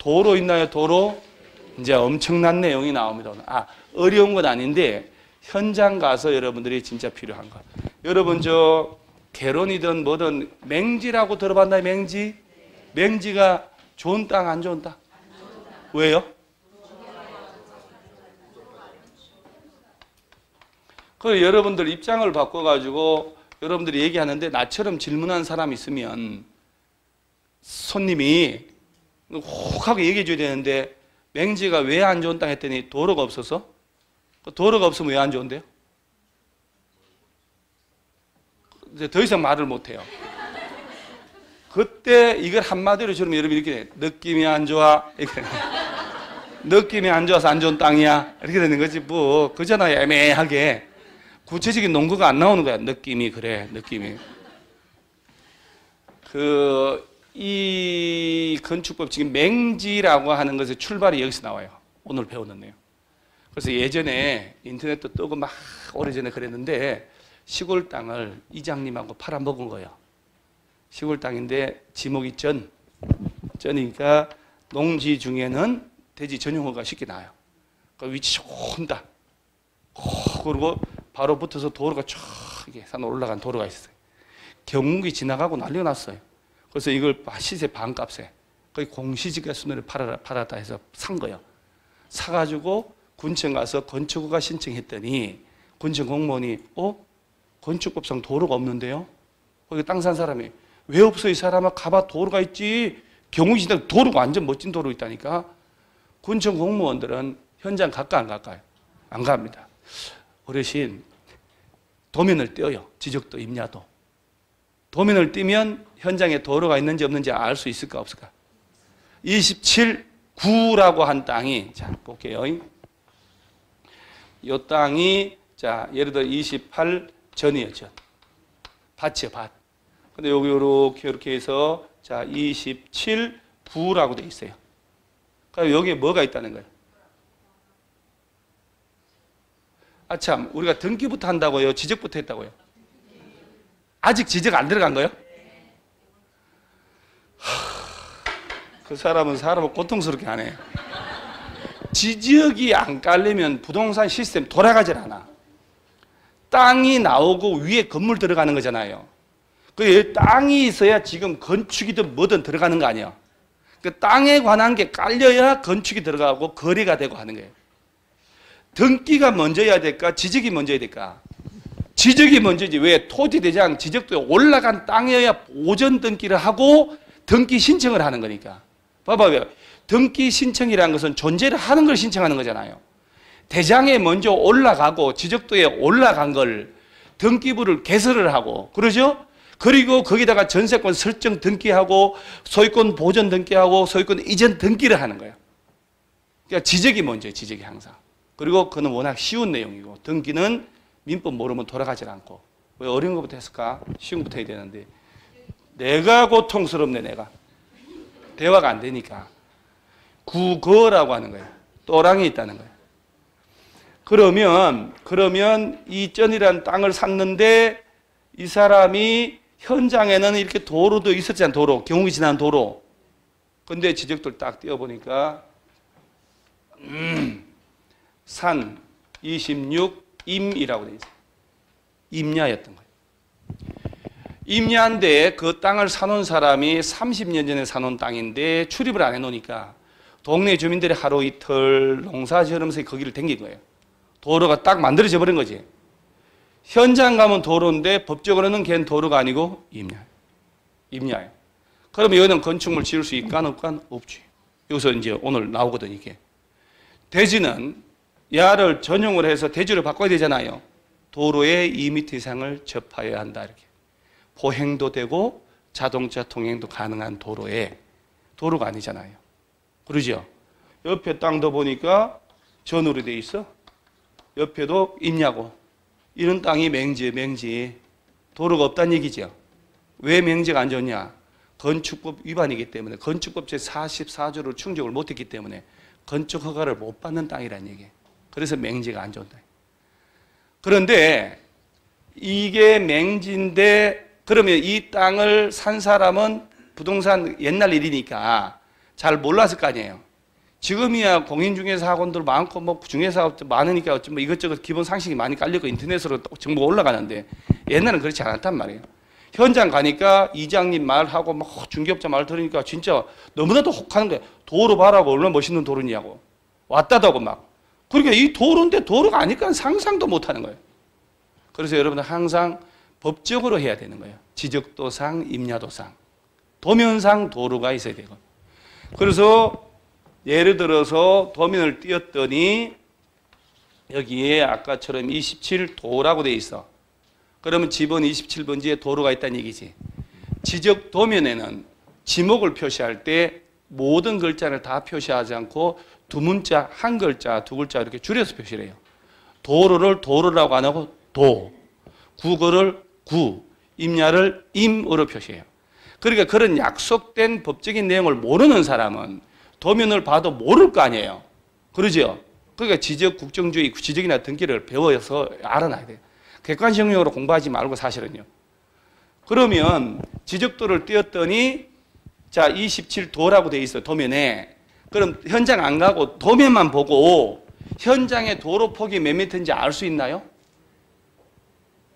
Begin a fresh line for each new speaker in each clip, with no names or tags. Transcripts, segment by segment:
도로 있나요? 도로? 이제 엄청난 내용이 나옵니다. 어려운 건 아닌데 현장 가서 여러분들이 진짜 필요한 거. 여러분 저 개론이든 뭐든 맹지라고 들어봤나요? 맹지? 맹지가 좋은 땅, 안 좋은 땅? 왜요? 그 여러분들 입장을 바꿔가지고 여러분들이 얘기하는데 나처럼 질문한 사람 있으면 손님이 혹하고 얘기해 줘야 되는데 맹지가 왜 안 좋은 땅 했더니 도로가 없어서? 도로가 없으면 왜 안 좋은데요? 이제 더 이상 말을 못 해요. 그때 이걸 한마디로 저러면 여러분이 이렇게 돼. 느낌이 안 좋아. 이렇게. 느낌이 안 좋아서 안 좋은 땅이야. 이렇게 되는 거지. 뭐, 그잖아요. 애매하게. 구체적인 논거가 안 나오는 거야. 느낌이 그래. 느낌이. 이 건축법 지금 맹지라고 하는 것의 출발이 여기서 나와요. 오늘 배우는 내용. 그래서 예전에 인터넷도 뜨고 막 오래전에 그랬는데 시골 땅을 이장님하고 팔아먹은 거예요. 시골 땅인데 지목이 쩌니까 농지 중에는 대지 전용호가 쉽게 나와요. 그 위치 좋은 땅. 그리고 바로 붙어서 도로가 쫙 산 올라간 도로가 있어요. 경운기 지나가고 난리가 났어요. 그래서 이걸 시세 반값에 거의 공시지가순으로 팔았다 해서 산 거예요. 사가지고 군청 가서 건축허가 신청했더니 군청 공무원이 건축법상 도로가 없는데요? 거기 땅 산 사람이 왜 없어? 이 사람아 가봐 도로가 있지. 경운기 지나가 도로가 완전 멋진 도로 있다니까. 군청 공무원들은 현장 갈까 안 갈까요? 안 갑니다. 어르신 도면을 띄어요. 지적도 임야도. 도면을 띄면 현장에 도로가 있는지 없는지 알 수 있을까 없을까? 27구라고 한 땅이, 자 볼게요. 이 땅이 자 예를 들어 28 전이에요. 전. 밭이요 밭. 근데 여기 이렇게 해서 자 27구라고 돼 있어요. 그럼 여기에 뭐가 있다는 거예요? 참 우리가 등기부터 한다고요? 지적부터 했다고요? 아직 지적 안 들어간 거예요? 그 사람은 사람을 고통스럽게 하네. 지적이 안 깔리면 부동산 시스템 돌아가질 않아. 땅이 나오고 위에 건물 들어가는 거잖아요. 그 땅이 있어야 지금 건축이든 뭐든 들어가는 거 아니에요. 그 땅에 관한 게 깔려야 건축이 들어가고 거래가 되고 하는 거예요. 등기가 먼저야 될까? 지적이 먼저야 될까? 지적이 먼저지. 왜? 토지대장 지적도에 올라간 땅이어야 오전 등기를 하고 등기 신청을 하는 거니까. 봐봐요. 등기 신청이라는 것은 존재를 하는 걸 신청하는 거잖아요. 대장에 먼저 올라가고 지적도에 올라간 걸 등기부를 개설을 하고 그러죠? 그리고 거기다가 전세권 설정 등기하고 소유권 보존 등기하고 소유권 이전 등기를 하는 거예요. 그러니까 지적이 먼저예요. 지적이 항상. 그리고 그는 워낙 쉬운 내용이고 등기는 민법 모르면 돌아가질 않고. 왜 어려운 것부터 했을까? 쉬운 것부터 해야 되는데 내가 고통스럽네. 내가 대화가 안 되니까 구거라고 하는 거예요. 또랑이 있다는 거예요. 그러면 이 전이라는 땅을 샀는데 이 사람이 현장에는 이렇게 도로도 있었잖아요. 도로, 경운기 지나는 도로. 근데 지적도를 딱 띄워보니까 산 26임이라고 되어 있어요. 임야였던 거예요. 임야인데 그 땅을 사놓은 사람이 30년 전에 사놓은 땅인데 출입을 안 해놓으니까 동네 주민들이 하루 이틀 농사 지으면서 거기를 댕긴 거예요. 도로가 딱 만들어져 버린 거지. 현장 가면 도로인데 법적으로는 걔는 도로가 아니고 임야예요. 그러면 여기는 건축물 지을 수 있까 없까? 없지. 여기서 이제 오늘 나오거든 이게. 대지는 야를 전용을 해서 대지로 바꿔야 되잖아요. 도로의 2m 이상을 접하여야 한다 이렇게. 보행도 되고 자동차 통행도 가능한 도로에 도로가 아니잖아요. 그러죠? 옆에 땅도 보니까 전으로 돼 있어. 옆에도 있냐고. 이런 땅이 맹지예요. 맹지. 도로가 없다는 얘기죠. 왜 맹지가 안 좋냐? 건축법 위반이기 때문에 건축법 제44조를 충족을 못했기 때문에 건축 허가를 못 받는 땅이라는 얘기예요. 그래서 맹지가 안 좋은 땅. 그런데 이게 맹지인데 그러면 이 땅을 산 사람은 부동산 옛날 일이니까 잘 몰랐을 거 아니에요. 지금이야 공인중개사 학원들 많고 뭐 중개사 많으니까 어쩌면 뭐 이것저것 기본 상식이 많이 깔리고 인터넷으로 정보가 올라가는데 옛날에는 그렇지 않았단 말이에요. 현장 가니까 이장님 말하고 막 중개업자 말 들으니까 진짜 너무나도 혹하는 거예요. 도로 봐라고 얼마나 멋있는 도로냐고. 왔다다고 막. 그러니까 이 도로인데 도로가 아니까 상상도 못하는 거예요. 그래서 여러분들 항상 법적으로 해야 되는 거예요. 지적도상, 임야도상, 도면상 도로가 있어야 되고. 그래서 예를 들어서 도면을 띄었더니 여기에 아까처럼 27도라고 돼 있어. 그러면 집은 27번지에 도로가 있다는 얘기지. 지적 도면에는 지목을 표시할 때 모든 글자를 다 표시하지 않고 두 문자, 한 글자, 두 글자 이렇게 줄여서 표시를 해요. 도로를 도로라고 안 하고 도, 국어를 구, 임야를 임으로 표시해요. 그러니까 그런 약속된 법적인 내용을 모르는 사람은 도면을 봐도 모를 거 아니에요. 그러죠? 그러니까 지적 국정주의, 지적이나 등기를 배워서 알아놔야 돼요. 객관식 영역으로 공부하지 말고 사실은요. 그러면 지적도를 띄었더니 자 27도라고 돼 있어 도면에. 그럼 현장 안 가고 도면만 보고 현장의 도로 폭이 몇 미터인지 알 수 있나요?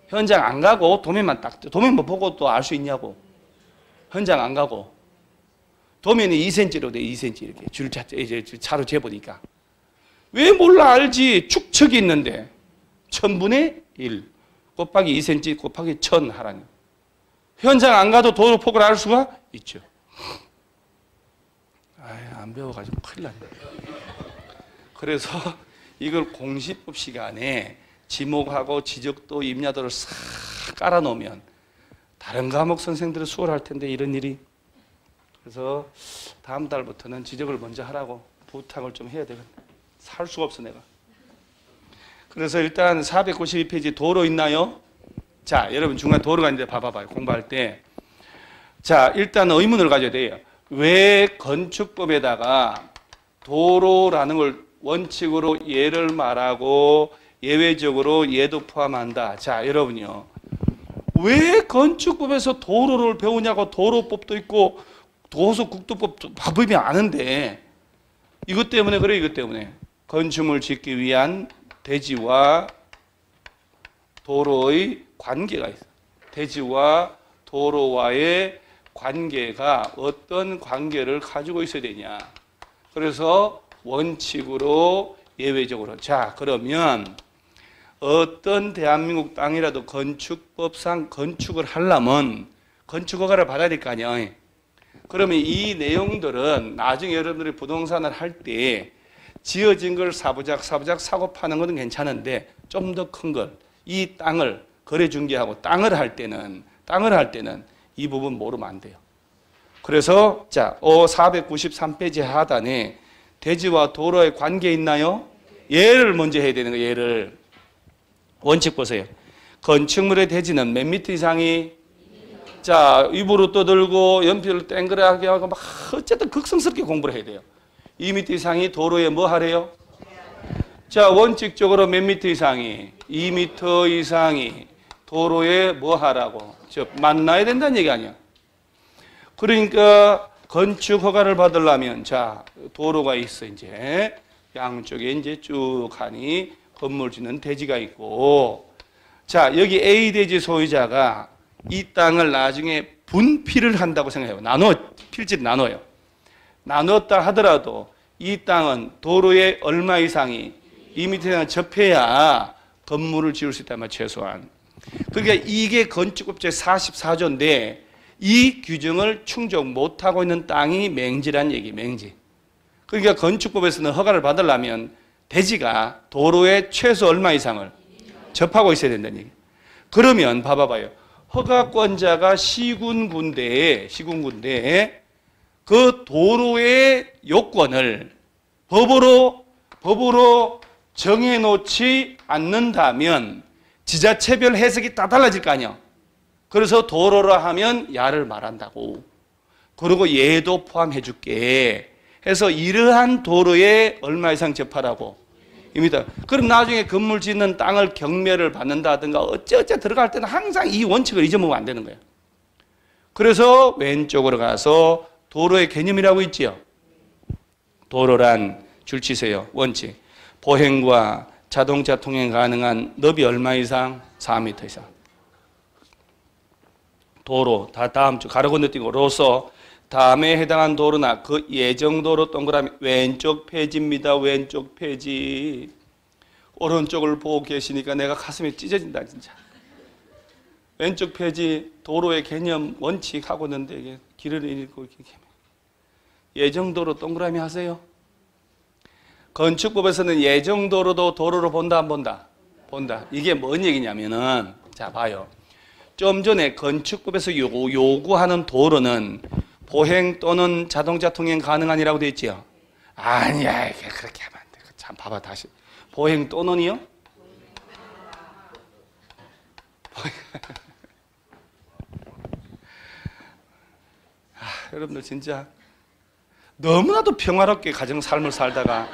현장 안 가고 도면만 도면만 보고 또 알 수 있냐고. 현장 안 가고 도면이 2cm로 돼 2cm 이렇게 차로 재보니까 왜 몰라 알지. 축척이 있는데 1000분의 1 곱하기 2cm 곱하기 1000 하라니. 현장 안 가도 도로 폭을 알 수가 있죠. 안 배워가지고 큰일 났네. 그래서 이걸 공시법 시간에 지목하고 지적도 임야도를 싹 깔아놓으면 다른 과목 선생들은 수월할 텐데 이런 일이. 그래서 다음 달부터는 지적을 먼저 하라고 부탁을 좀 해야 되겠네. 살 수가 없어 내가. 그래서 일단 492페이지 도로 있나요? 자, 여러분 중간에 도로가 있는데 봐봐요. 공부할 때. 자, 일단 의문을 가져야 돼요. 왜 건축법에다가 도로라는 걸 원칙으로 예를 말하고 예외적으로 예도 포함한다. 자, 여러분요. 왜 건축법에서 도로를 배우냐고. 도로법도 있고 도서국도법 법이 아는데 이것 때문에 그래. 이것 때문에 건축물 짓기 위한 대지와 도로의 관계가 있어. 대지와 도로와의 관계가 어떤 관계를 가지고 있어야 되냐. 그래서 원칙으로 예외적으로. 자, 그러면 어떤 대한민국 땅이라도 건축법상 건축을 하려면 건축허가를 받아야 될 거 아니야. 그러면 이 내용들은 나중에 여러분들이 부동산을 할 때 지어진 걸 사부작 사고 파는 것은 괜찮은데 좀 더 큰 걸, 이 땅을 거래 중개하고 땅을 할 때는 이 부분 모르면 안 돼요. 그래서 자, 493페이지 하단에 대지와 도로의 관계 있나요? 예를 먼저 해야 되는 거예요. 예를. 원칙 보세요. 건축물의 대지는 몇 미터 이상이? 자, 입으로 떠들고 연필을 땡그랗게 하고 막 어쨌든 극성스럽게 공부를 해야 돼요. 2m 이상이 도로에 뭐 하래요? 자, 원칙적으로 몇 미터 이상이? 2m 이상이 도로에 뭐 하라고? 만나야 된다는 얘기 아니야. 그러니까 건축 허가를 받으려면 자, 도로가 있어. 이제 양쪽에 이제 쭉 하니 건물 짓는 대지가 있고, 자, 여기 A 대지 소유자가 이 땅을 나중에 분필을 한다고 생각해요. 필지를 나눠요. 나눴다 하더라도 이 땅은 도로에 얼마 이상이 2m 이상 접해야 건물을 지을 수 있단 말이에요. 최소한. 그러니까 이게 건축법 제44조인데 이 규정을 충족 못하고 있는 땅이 맹지란 얘기. 맹지. 그러니까 건축법에서는 허가를 받으려면 대지가 도로의 최소 얼마 이상을 접하고 있어야 된다는 얘기. 그러면 봐봐요. 허가권자가 시군군대에 그 도로의 요건을 법으로 정해놓지 않는다면 지자체별 해석이 다 달라질 거 아니야. 그래서 도로라 하면 야를 말한다고. 그리고 예도 포함해 줄게 해서 이러한 도로에 얼마 이상 접하라고 입니다. 그럼 나중에 건물 짓는 땅을 경매를 받는다든가 어째 들어갈 때는 항상 이 원칙을 잊어먹으면 안 되는 거예요. 그래서 왼쪽으로 가서 도로의 개념이라고 있지요. 도로란 줄치세요. 원칙. 보행과 자동차 통행 가능한 너비 얼마 이상? 4m 이상. 도로, 다음 주 가로 건너뛰고 로서 다음에 해당한 도로나 그 예정도로 동그라미 왼쪽 페이지입니다. 왼쪽 페이지. 오른쪽을 보고 계시니까 내가 가슴이 찢어진다 진짜. 왼쪽 페이지 도로의 개념 원칙 하고 있는데 이게 길을 잃고 이렇게 예정도로 동그라미 하세요. 건축법에서는 예정도로도 도로로 본다 안 본다? 본다. 이게 뭔 얘기냐면은 자 봐요. 좀 전에 건축법에서 요구하는 도로는 보행 또는 자동차 통행 가능한이라고 되어 있지요. 아니야 이게 그렇게 하면 안 돼. 참 봐봐 다시. 보행 또는이요? 여러분들 진짜 너무나도 평화롭게 가정 삶을 살다가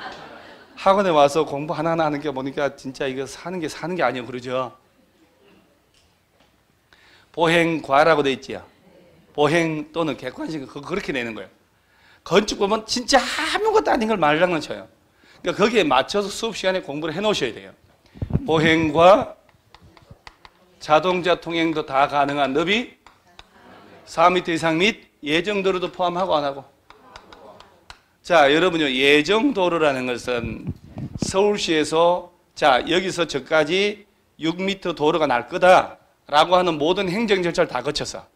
학원에 와서 공부 하나하나 하는 게 보니까 진짜 이거 사는 게 아니에요. 그러죠? 보행과라고 돼 있지요. 보행 또는 객관식 그렇게 내는 거예요. 건축법은 진짜 아무것도 아닌 걸 말장난 쳐요. 그러니까 거기에 맞춰서 수업 시간에 공부를 해 놓으셔야 돼요. 보행과 자동차 통행도 다 가능한 너비 4m 이상 및 예정도로도 포함하고 안 하고. 자, 여러분요. 예정도로라는 것은 서울시에서 자, 여기서 저까지 6m 도로가 날 거다라고 하는 모든 행정 절차를 다 거쳐서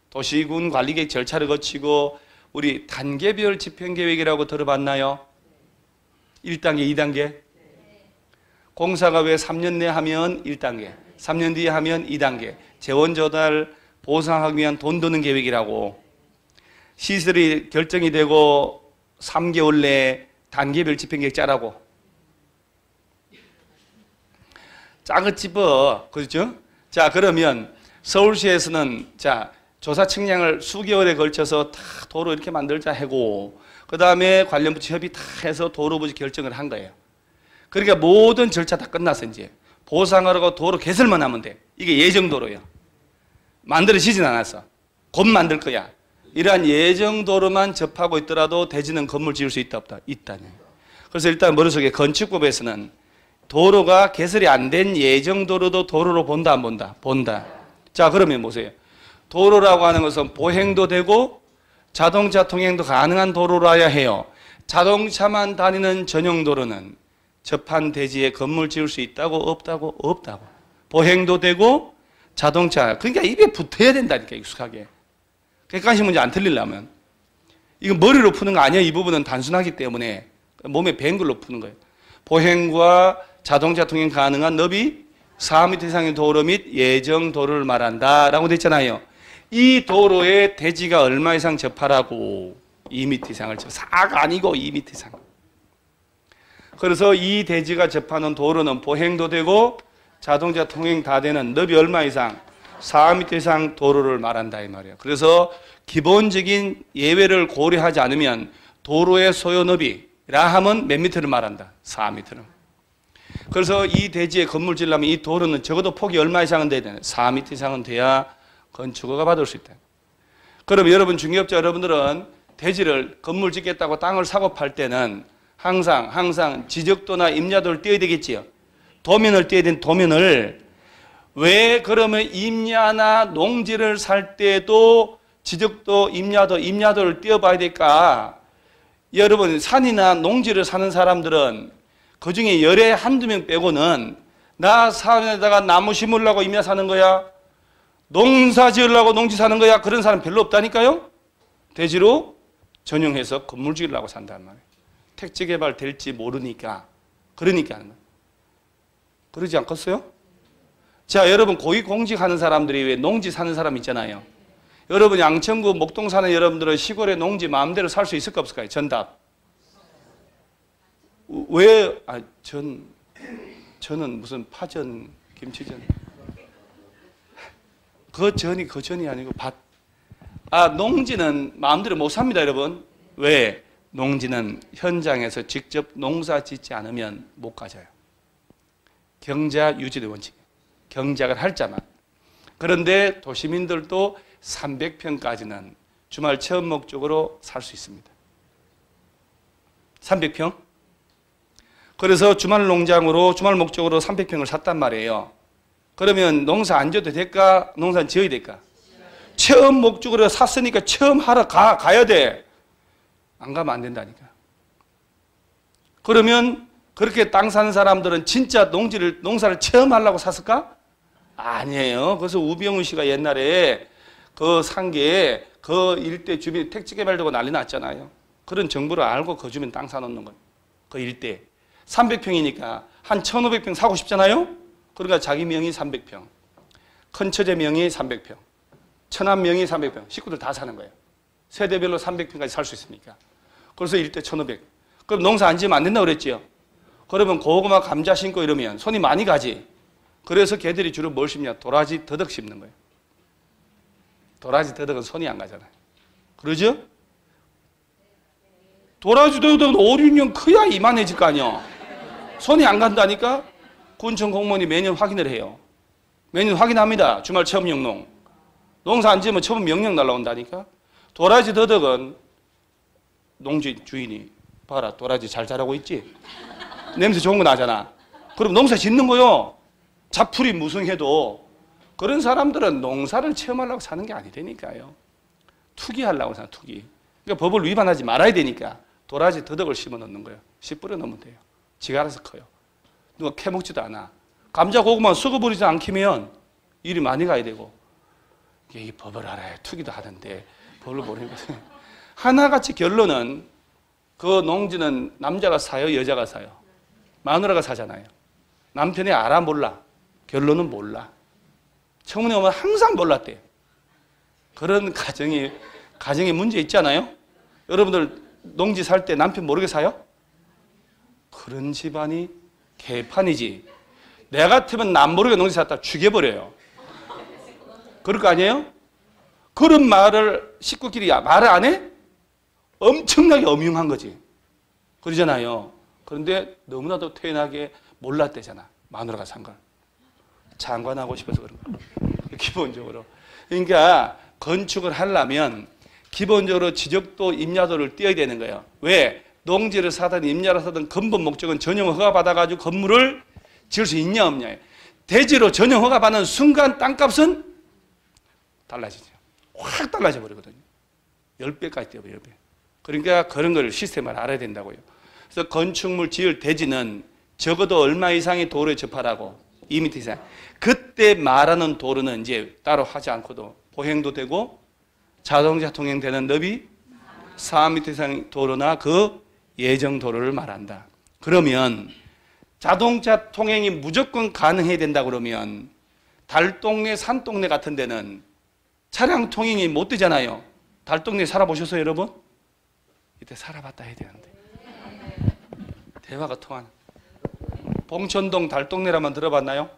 도시군 관리계획 절차를 거치고 우리 단계별 집행계획이라고 들어봤나요? 1단계, 2단계? 공사가 왜 3년 내 하면 1단계, 3년 뒤에 하면 2단계. 재원 조달 보상하기 위한 돈 드는 계획이라고. 시설이 결정이 되고 3개월 내에 단계별 집행계획 짜라고. 작은 집어, 그렇죠? 자, 그러면 서울시에서는 자, 조사 측량을 수개월에 걸쳐서 다 도로 이렇게 만들자 하고, 그 다음에 관련 부처 협의 다 해서 도로 부지 결정을 한 거예요. 그러니까 모든 절차 다 끝났어, 이제. 보상하라고 도로 개설만 하면 돼. 이게 예정도로예요. 만들어지진 않았어. 곧 만들 거야. 이러한 예정도로만 접하고 있더라도 대지는 건물 지을 수 있다, 없다? 있다네. 그래서 일단 머릿속에 건축법에서는 도로가 개설이 안 된 예정도로도 도로로 본다, 안 본다? 본다. 자, 그러면 보세요. 도로라고 하는 것은 보행도 되고 자동차 통행도 가능한 도로라야 해요. 자동차만 다니는 전용 도로는 접한 대지에 건물 지을 수 있다고 없다고? 없다고. 보행도 되고 자동차, 그러니까 입에 붙어야 된다니까, 익숙하게. 객관식 문제 안 틀리려면. 이건 머리로 푸는 거 아니에요. 이 부분은 단순하기 때문에 몸에 밴 걸로 푸는 거예요. 보행과 자동차 통행 가능한 너비 4m 이상의 도로 및 예정 도로를 말한다 라고 돼 있잖아요. 이 도로에 대지가 얼마 이상 접하라고? 2m 이상을 접. 4가 아니고 2m 이상. 그래서 이 대지가 접하는 도로는 보행도 되고 자동차 통행 다 되는 너비 얼마 이상? 4m 이상 도로를 말한다 이 말이에요. 그래서 기본적인 예외를 고려하지 않으면 도로의 소요 너비라 하면 몇 미터를 말한다? 4m를. 그래서 이 대지에 건물 지으려면 이 도로는 적어도 폭이 얼마 이상은 돼야 되나? 4m 이상은 돼야 건축허가 받을 수 있다. 그럼 여러분 중개업자 여러분들은 대지를 건물 짓겠다고 땅을 사고 팔 때는 항상 지적도나 임야도를 떼어야 되겠지요. 도면을 떼야 되는 도면을. 왜 그러면 임야나 농지를 살 때도 지적도, 임야도를 떼어봐야 될까? 여러분 산이나 농지를 사는 사람들은 그중에 열에 한두 명 빼고는 나 산에다가 나무 심으려고 임야 사는 거야? 농사 지으려고 농지 사는 거야? 그런 사람 별로 없다니까요? 대지로 전용해서 건물 지으려고 산단 말이에요. 택지 개발 될지 모르니까. 그러니까 하는 거예요. 그러지 않겠어요? 자, 여러분 고위공직 하는 사람들이 왜 농지 사는 사람 있잖아요. 여러분 양천구 목동 사는 여러분들은 시골에 농지 마음대로 살 수 있을까 없을까요? 전답. 왜? 저는 무슨 파전, 김치전. 그 전이 아니고 밭. 농지는 마음대로 못 삽니다, 여러분. 왜? 농지는 현장에서 직접 농사 짓지 않으면 못 가져요. 경자 유지의 원칙. 경작을 할 자만. 그런데 도시민들도 300평까지는 주말 체험 목적으로 살 수 있습니다. 300평? 그래서 주말 농장으로 주말 목적으로 300평을 샀단 말이에요. 그러면 농사 안 져도 될까? 농사 지어야 될까? 체험 목적으로 샀으니까 체험하러 가야 돼. 안 가면 안 된다니까. 그러면 그렇게 땅 사는 사람들은 진짜 농사를 체험하려고 샀을까? 아니에요. 그래서 우병우 씨가 옛날에 그 상계에 그 일대 주민 택지 개발되고 난리 났잖아요. 그런 정보를 알고 그 주민 땅 사놓는 거예요. 그 일대. 300평이니까 한 1500평 사고 싶잖아요? 그러니까 자기 명의 300평. 큰 처제 명의 300평. 처남 명의 300평. 식구들 다 사는 거예요. 세대별로 300평까지 살 수 있으니까. 그래서 일대 1500. 그럼 농사 안 지으면 안 된다고 그랬지요? 그러면 고구마, 감자 심고 이러면 손이 많이 가지. 그래서 걔들이 주로 뭘 심냐? 도라지, 더덕 심는 거예요. 도라지, 더덕은 손이 안 가잖아요. 그러죠? 도라지, 더덕은 5, 6년 커야 이만해질 거 아니야. 손이 안 간다니까? 군청 공무원이 매년 확인을 해요. 매년 확인합니다. 주말 체험 영농. 농사 안 지으면 처분 명령 날라온다니까? 도라지, 더덕은 농지 주인이 봐라, 도라지 잘 자라고 있지? 냄새 좋은 거 나잖아. 그럼 농사 짓는 거요. 자풀이 무성해도 그런 사람들은 농사를 체험하려고 사는 게 아니라니까요. 투기하려고 사는 투기. 그러니까 법을 위반하지 말아야 되니까 도라지, 더덕을 심어 넣는 거예요. 씨 뿌려 넣으면 돼요. 지가 알아서 커요. 누가 캐먹지도 않아. 감자, 고구마 썩어버리지 않기면 일이 많이 가야 되고. 이게 법을 알아야 투기도 하던데 법을 모르는 거죠. 하나같이 결론은 그 농지는 남자가 사요, 여자가 사요? 마누라가 사잖아요. 남편이 알아, 몰라? 결론은 몰라. 청문회 오면 항상 몰랐대요. 그런 가정에 문제 있잖아요. 여러분들 농지 살 때 남편 모르게 사요? 그런 집안이 개판이지. 내 같으면 남 모르게 농지 샀다 죽여버려요. 그럴 거 아니에요? 그런 말을 식구끼리 말을 안 해? 엄청나게 엄흉한 거지. 그러잖아요. 그런데 너무나도 태연하게 몰랐대잖아. 마누라가 산 걸. 장관하고 싶어서 그런 거. 기본적으로. 그러니까 건축을 하려면 기본적으로 지적도 임야도를 띄어야 되는 거예요. 왜? 농지를 사든 임야를 사든 근본 목적은 전용 허가 받아가지고 건물을 지을 수 있냐 없냐. 대지로 전용 허가 받는 순간 땅값은 달라지죠. 확 달라져 버리거든요. 10배까지 뛰어버려, 10배. 그러니까 그런 걸 시스템을 알아야 된다고요. 그래서 건축물 지을 대지는 적어도 얼마 이상의 도로에 접하라고 2m 이상. 그때 말하는 도로는 이제 따로 하지 않고도 보행도 되고 자동차 통행되는 너비 4m 이상 도로나 그 예정 도로를 말한다. 그러면 자동차 통행이 무조건 가능해야 된다 그러면 달동네, 산동네 같은 데는 차량 통행이 못 되잖아요. 달동네 살아보셨어요, 여러분? 이때 살아봤다 해야 되는데. 대화가 통하는. 봉천동 달동네라면 들어봤나요?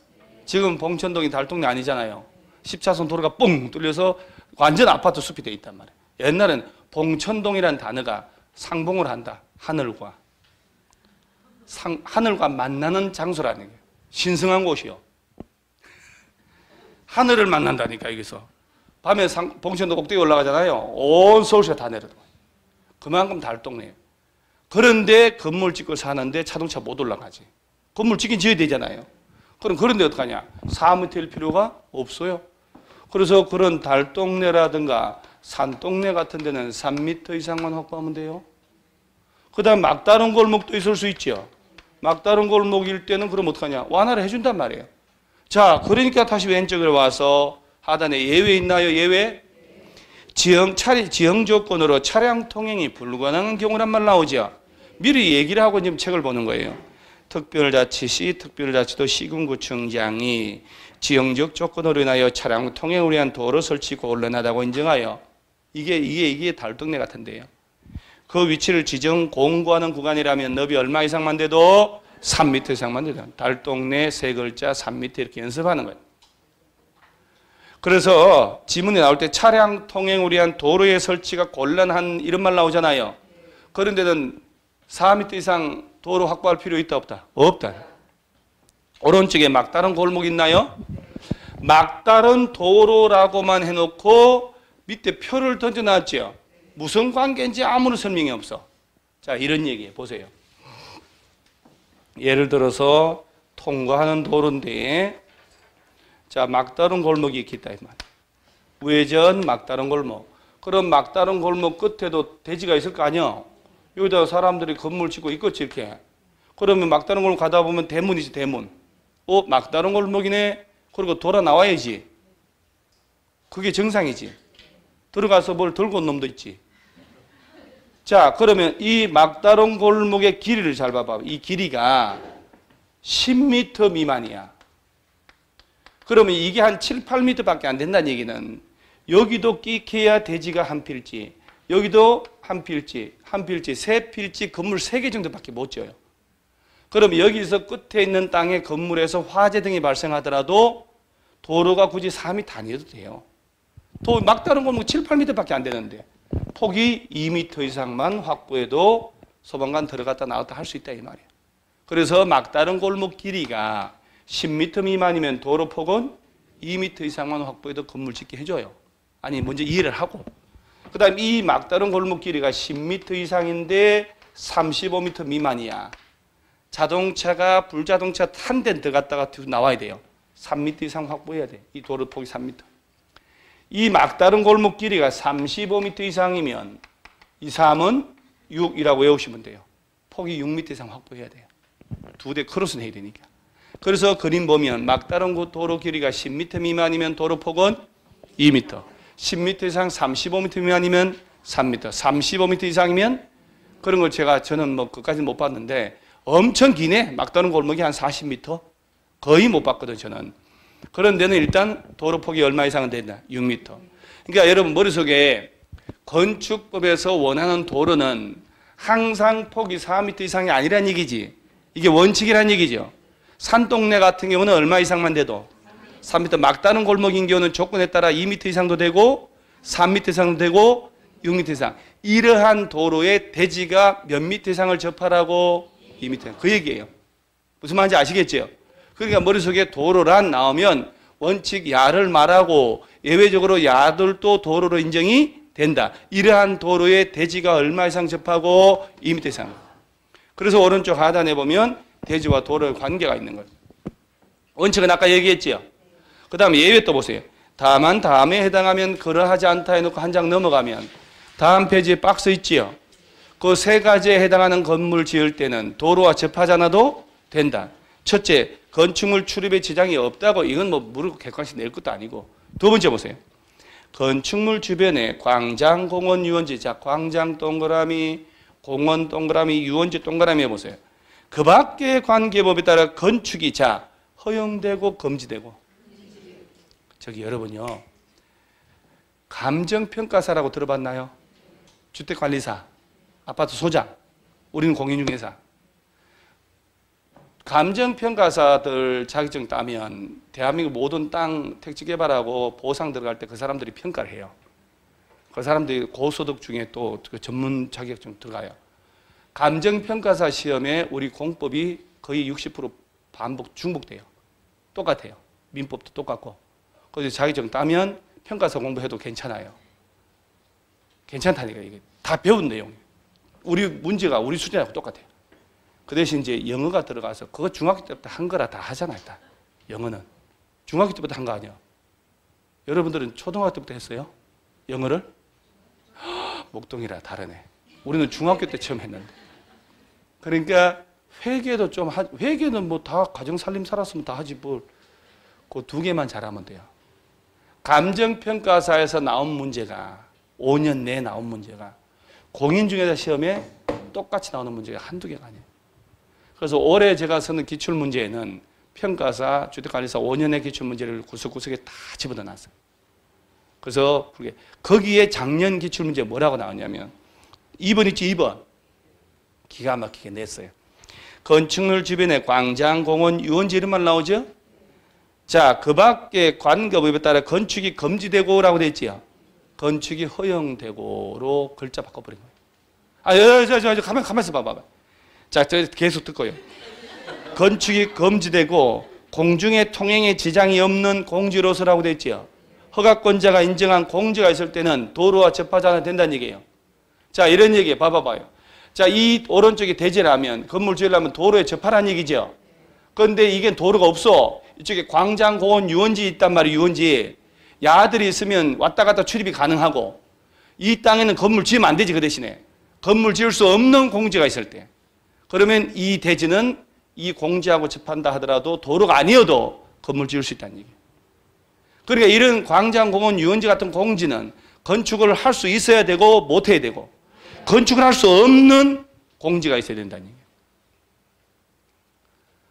지금 봉천동이 달동네 아니잖아요. 10차선 도로가 뻥 뚫려서 완전 아파트 숲이 돼 있단 말이에요. 옛날엔 봉천동이라는 단어가 상봉을 한다. 하늘과. 하늘과 만나는 장소라는 거예요. 신성한 곳이요. 하늘을 만난다니까, 여기서. 밤에 봉천도 꼭대기 올라가잖아요. 온 서울시가 다 내려도. 그만큼 달동네예요. 그런데 건물 짓고 사는데 자동차 못 올라가지. 건물 짓긴 지어야 되잖아요. 그럼 그런데 어떡하냐? 4m일 필요가 없어요. 그래서 그런 달동네라든가 산동네 같은 데는 3m 이상만 확보하면 돼요. 그 다음 막다른 골목도 있을 수 있죠. 막다른 골목일 때는 그럼 어떡하냐? 완화를 해준단 말이에요. 자, 그러니까 다시 왼쪽으로 와서 하단에 예외 있나요? 예외? 지형 조건으로 차량 통행이 불가능한 경우란 말 나오죠. 미리 얘기를 하고 지금 책을 보는 거예요. 특별자치시, 특별자치도 시군구청장이 지형적 조건으로 인하여 차량 통행을 위한 도로 설치 곤란하다고 인정하여 이게 달동네 같은데요. 그 위치를 지정 공고하는 구간이라면 너비 얼마 이상만 돼도 3m 이상만 돼도 달동네 세 글자 3m 이렇게 연습하는 거예요. 그래서 지문에 나올 때 차량 통행을 위한 도로의 설치가 곤란한 이런 말 나오잖아요. 그런 데는 4m 이상 도로 확보할 필요 있다 없다? 없다. 오른쪽에 막다른 골목 있나요? 막다른 도로라고만 해놓고 밑에 표를 던져놨죠. 무슨 관계인지 아무런 설명이 없어. 자, 이런 얘기예요. 보세요. 예를 들어서 통과하는 도로인데, 자, 막다른 골목이 있겠다 이 말. 우회전 막다른 골목. 그럼 막다른 골목 끝에도 대지가 있을 거 아니야? 여기다가 사람들이 건물 짓고 있겠지 이렇게. 그러면 막다른 골목 가다 보면 대문이지 대문. 막다른 골목이네. 그리고 돌아 나와야지. 그게 정상이지. 들어가서 뭘 들고 온 놈도 있지. 자, 그러면 이 막다른 골목의 길이를 잘 봐봐. 이 길이가 10m 미만이야. 그러면 이게 한 7, 8m밖에 안 된다는 얘기는 여기도 끼켜야 대지가 한 필지, 여기도 한 필지, 세 필지 건물 3개 정도밖에 못 지어요. 그럼 여기서 끝에 있는 땅의 건물에서 화재 등이 발생하더라도 도로가 굳이 4m 아니어도 돼요. 막다른 골목 7, 8m밖에 안 되는데 폭이 2m 이상만 확보해도 소방관 들어갔다 나왔다 할 수 있다 이 말이에요. 그래서 막다른 골목 길이가 10m 미만이면 도로 폭은 2m 이상만 확보해도 건물 짓게 해줘요. 아니 먼저 이해를 하고 그 다음 이 막다른 골목 길이가 10m 이상인데 35m 미만이야. 자동차가 불자동차 한 대 들어갔다가 나와야 돼요. 3m 이상 확보해야 돼. 이 도로 폭이 3m. 이 막다른 골목 길이가 35m 이상이면 2, 3은 6이라고 외우시면 돼요. 폭이 6m 이상 확보해야 돼요. 2대 크로스는 해야 되니까. 그래서 그림 보면 막다른 도로 길이가 10m 미만이면 도로 폭은 2m. 10m 이상 35m 미만이면 3m. 35m 이상이면 그런 걸 저는 뭐 그까지 못 봤는데 엄청 기네. 막다른 골목이 한 40m? 거의 못 봤거든 저는. 그런 데는 일단 도로 폭이 얼마 이상은 된다. 6m. 그러니까 여러분 머릿속에 건축법에서 원하는 도로는 항상 폭이 4m 이상이 아니란 얘기지. 이게 원칙이란 얘기죠. 산동네 같은 경우는 얼마 이상만 돼도 3m. 막다른 골목인 경우는 조건에 따라 2m 이상도 되고 3m 이상도 되고 6m 이상. 이러한 도로의 대지가 몇 미터 이상을 접하라고? 2m. 그 얘기예요. 무슨 말인지 아시겠죠? 그러니까 머릿속에 도로란 나오면 원칙 야를 말하고 예외적으로 야들도 도로로 인정이 된다. 이러한 도로의 대지가 얼마 이상 접하고? 2m 이상. 그래서 오른쪽 하단에 보면 대지와 도로의 관계가 있는 거예요. 원칙은 아까 얘기했지요. 그 다음에 예외 또 보세요. 다만 다음에 해당하면 그러하지 않다 해놓고 한 장 넘어가면 다음 페이지에 박스 있지요. 그 3가지에 해당하는 건물 지을 때는 도로와 접하지 않아도 된다. 첫째, 건축물 출입에 지장이 없다고. 이건 뭐 물을 객관식 낼 것도 아니고. 두 번째 보세요. 건축물 주변에 광장, 공원, 유원지. 자, 광장 동그라미, 공원 동그라미, 유원지 동그라미 해보세요. 그 밖의 관계법에 따라 건축이 허용되고 금지되고. 저기 여러분요, 감정평가사라고 들어봤나요? 주택관리사, 아파트 소장, 우리는 공인중개사. 감정평가사들 자격증 따면 대한민국 모든 땅 택지개발하고 보상 들어갈 때 그 사람들이 평가를 해요. 그 사람들이 고소득 중에 또 그 전문 자격증 들어가요. 감정평가사 시험에 우리 공법이 거의 60% 반복, 중복돼요. 똑같아요. 민법도 똑같고. 그래서 자격증 따면 평가사 공부해도 괜찮아요. 괜찮다니까. 이게 다 배운 내용이에요. 우리 문제가 우리 수준하고 똑같아요. 그 대신 이제 영어가 들어가서 그거 중학교 때부터 한 거라 다 하잖아요. 다. 영어는. 중학교 때부터 한 거 아니에요. 여러분들은 초등학교 때부터 했어요? 영어를? 목동이라 다르네. 우리는 중학교 때 처음 했는데. 그러니까 회계도 좀 회계는 뭐 다 가정 살림 살았으면 다 하지 뭘. 그 2개만 잘하면 돼요. 감정평가사에서 나온 문제가 5년 내에 나온 문제가 공인중개사 시험에 똑같이 나오는 문제가 한두 개가 아니에요. 그래서 올해 제가 쓰는 기출문제에는 평가사, 주택관리사 5년의 기출문제를 구석구석에 다 집어넣어 놨어요. 그래서 거기에 작년 기출문제 뭐라고 나왔냐면 2번 있지, 2번. 기가 막히게 냈어요. 건축물 주변에 광장, 공원, 유원지 이런 말 나오죠? 자, 그 밖에 관계법에 따라 건축이 금지되고라고 돼 있지요. 건축이 허용되고로 글자 바꿔버린 거예요. 가만있어 봐봐. 자, 저 계속 듣고요. 건축이 금지되고 공중의 통행에 지장이 없는 공지로서라고 돼 있지요. 허가권자가 인정한 공지가 있을 때는 도로와 접하지 않아도 된다는 얘기예요. 자, 이런 얘기예요. 봐봐요. 자, 이 오른쪽에 대지라면 건물 지으려면 도로에 접하라는 얘기죠. 그런데 이게 도로가 없어. 이쪽에 광장, 공원, 유원지 있단 말이에요. 유원지. 야들이 있으면 왔다 갔다 출입이 가능하고 이 땅에는 건물 지으면 안 되지. 그 대신에 건물 지을 수 없는 공지가 있을 때 그러면 이 대지는 이 공지하고 접한다 하더라도 도로가 아니어도 건물 지을 수 있다는 얘기예요. 그러니까 이런 광장, 공원, 유원지 같은 공지는 건축을 할 수 있어야 되고 못해야 되고 건축을 할 수 없는 공지가 있어야 된다는 얘기예요.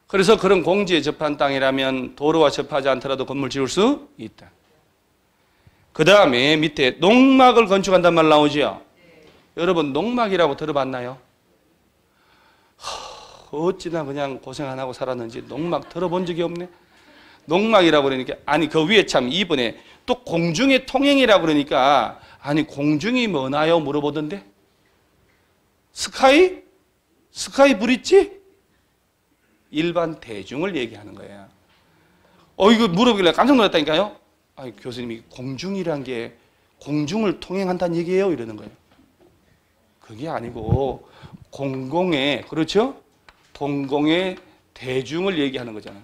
그래서 그런 공지에 접한 땅이라면 도로와 접하지 않더라도 건물 지을 수 있다. 그 다음에 밑에 농막을 건축한단 말 나오죠. 여러분 농막이라고 들어봤나요? 어찌나 그냥 고생 안 하고 살았는지 농막 들어본 적이 없네. 농막이라고 그러니까 아니 그 위에 참 이번에 또 공중의 통행이라고 그러니까 아니 공중이 뭐나요? 물어보던데. 스카이? 스카이 브릿지? 일반 대중을 얘기하는 거예요. 이거 물어보길래 깜짝 놀랐다니까요. 아니 교수님이 공중이란 게 공중을 통행한다는 얘기예요? 이러는 거예요. 그게 아니고 공공의 그렇죠? 공공의 대중을 얘기하는 거잖아요.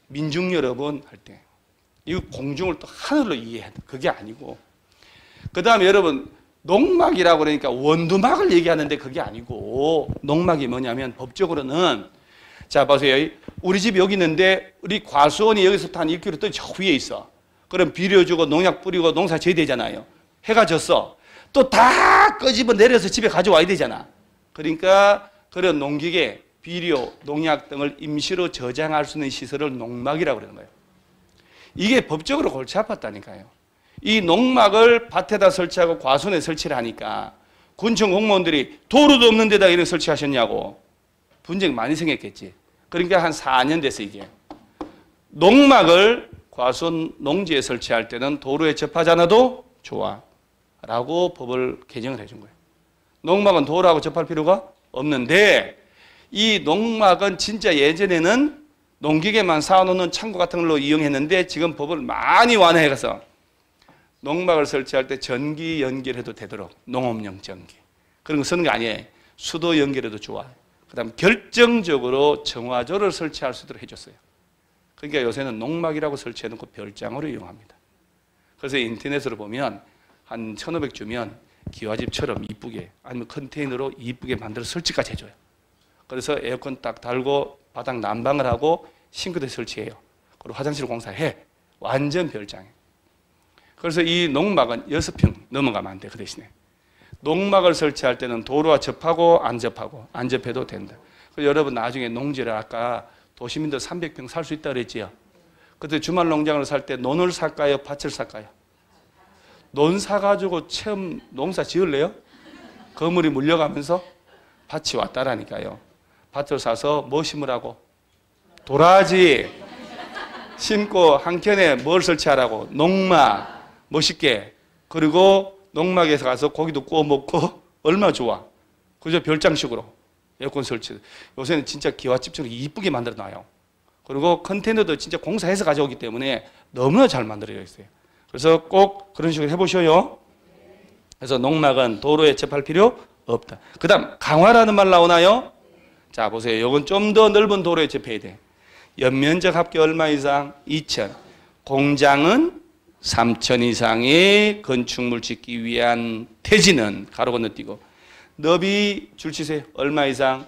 민중 여러분 할 때. 이 공중을 또 하늘로 이해해야 돼. 그게 아니고. 그 다음에 여러분, 농막이라고 그러니까 원두막을 얘기하는데 그게 아니고, 농막이 뭐냐면 법적으로는, 자, 보세요. 우리 집 여기 있는데, 우리 과수원이 여기서부터 한 1km 또 저 위에 있어. 그럼 비료 주고 농약 뿌리고 농사 지어야 되잖아요. 해가 졌어. 또 다 끄집어 내려서 집에 가져와야 되잖아. 그러니까 그런 농기계, 비료, 농약 등을 임시로 저장할 수 있는 시설을 농막이라고 그러는 거예요. 이게 법적으로 골치 아팠다니까요. 이 농막을 밭에다 설치하고 과수원에 설치를 하니까 군청 공무원들이 도로도 없는 데다 이렇게 설치하셨냐고 분쟁이 많이 생겼겠지. 그러니까 한 4년 됐어 이게. 농막을 과수원 농지에 설치할 때는 도로에 접하지 않아도 좋아 라고 법을 개정을 해준 거예요. 농막은 도로하고 접할 필요가 없는데 이 농막은 진짜 예전에는 농기계만 쌓아놓는 창고 같은 걸로 이용했는데 지금 법을 많이 완화해서 농막을 설치할 때 전기 연결해도 되도록 농업용 전기 그런 거 쓰는 게 아니에요. 수도 연결해도 좋아. 그 다음 결정적으로 정화조를 설치할 수 있도록 해줬어요. 그러니까 요새는 농막이라고 설치해놓고 별장으로 이용합니다. 그래서 인터넷으로 보면 한 1,500 주면 기와집처럼 이쁘게 아니면 컨테이너로 이쁘게 만들어 설치까지 해줘요. 그래서 에어컨 딱 달고 바닥 난방을 하고 싱크대 설치해요. 그리고 화장실 공사해. 완전 별장이에요. 그래서 이 농막은 6평 넘어가면 안 돼. 그 대신에. 농막을 설치할 때는 도로와 접하고 안 접하고 안 접해도 된다. 그래서 여러분 나중에 농지를 아까 도시민들 300평 살 수 있다 그랬지요. 그때 주말 농장을 살 때 논을 살까요? 밭을 살까요? 논 사가지고 처음 농사 지을래요? 거물이 물려가면서 밭이 왔다라니까요. 밭을 사서 뭐 심으라고? 도라지 심고 한켠에 뭘 설치하라고? 농막 멋있게. 그리고 농막에서 가서 고기도 구워 먹고 얼마나 좋아. 그죠? 별장식으로 에어컨 설치. 요새는 진짜 기와집처럼 이쁘게 만들어 놔요. 그리고 컨테이너도 진짜 공사해서 가져오기 때문에 너무나 잘 만들어져 있어요. 그래서 꼭 그런 식으로 해보셔요. 그래서 농막은 도로에 접할 필요 없다. 그 다음 강화라는 말 나오나요? 자 보세요. 이건 좀 더 넓은 도로에 접해야 돼. 연면적 합계 얼마 이상? 2,000. 공장은 3,000 이상의 건축물 짓기 위한 태지는 가로 건너뛰고 너비 줄치세요. 얼마 이상?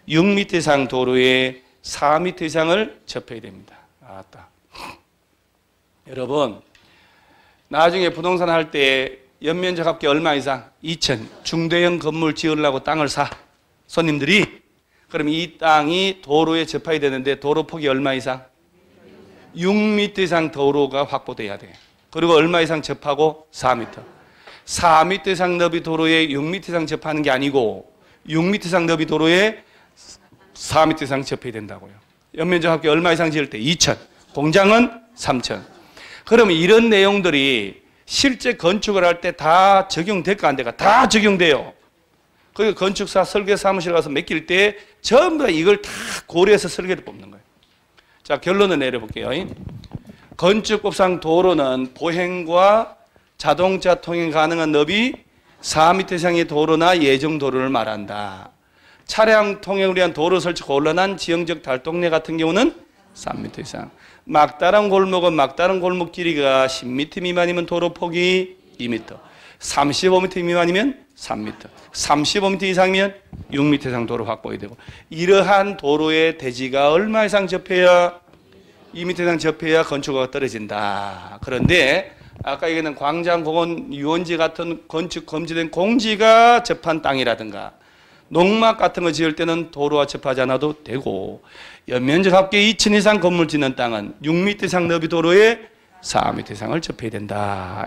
6m 이상 도로에 4m 이상을 접해야 됩니다. 알았다. 여러분 나중에 부동산 할 때 연면적 합계 얼마 이상? 2,000. 중대형 건물 지으려고 땅을 사. 손님들이. 그럼 이 땅이 도로에 접해야 되는데 도로 폭이 얼마 이상? 6m 이상 도로가 확보돼야 돼. 그리고 얼마 이상 접하고? 4m. 4m 이상 너비 도로에 6m 이상 접하는 게 아니고 6m 이상 너비 도로에 4m 이상 접해야 된다고요. 연면적 합계 얼마 이상 지을 때? 2,000. 공장은 3,000. 그러면 이런 내용들이 실제 건축을 할 때 다 적용될까 안 될까? 다 적용돼요. 그 건축사 설계 사무실 가서 맡길 때 전부 다 이걸 다 고려해서 설계를 뽑는 거예요. 자, 결론을 내려볼게요. 건축법상 도로는 보행과 자동차 통행 가능한 너비 4m 이상의 도로나 예정 도로를 말한다. 차량 통행을 위한 도로 설치 곤란한 지형적 달동네 같은 경우는 3m 이상. 막다른 골목은 막다른 골목 길이가 10m 미만이면 도로 폭이 2m. 35m 미만이면 3m. 35m 이상이면 6m 이상 도로 확보해야 되고, 이러한 도로의 대지가 얼마 이상 접해야 2m 이상 접해야 건축허가 떨어진다. 그런데 아까 얘기했던 광장, 공원, 유원지 같은 건축 금지된 공지가 접한 땅이라든가 농막 같은 거 지을 때는 도로와 접하지 않아도 되고, 연면적 합계 2층 이상 건물 짓는 땅은 6m 이상 너비 도로에 4m 이상을 접해야 된다.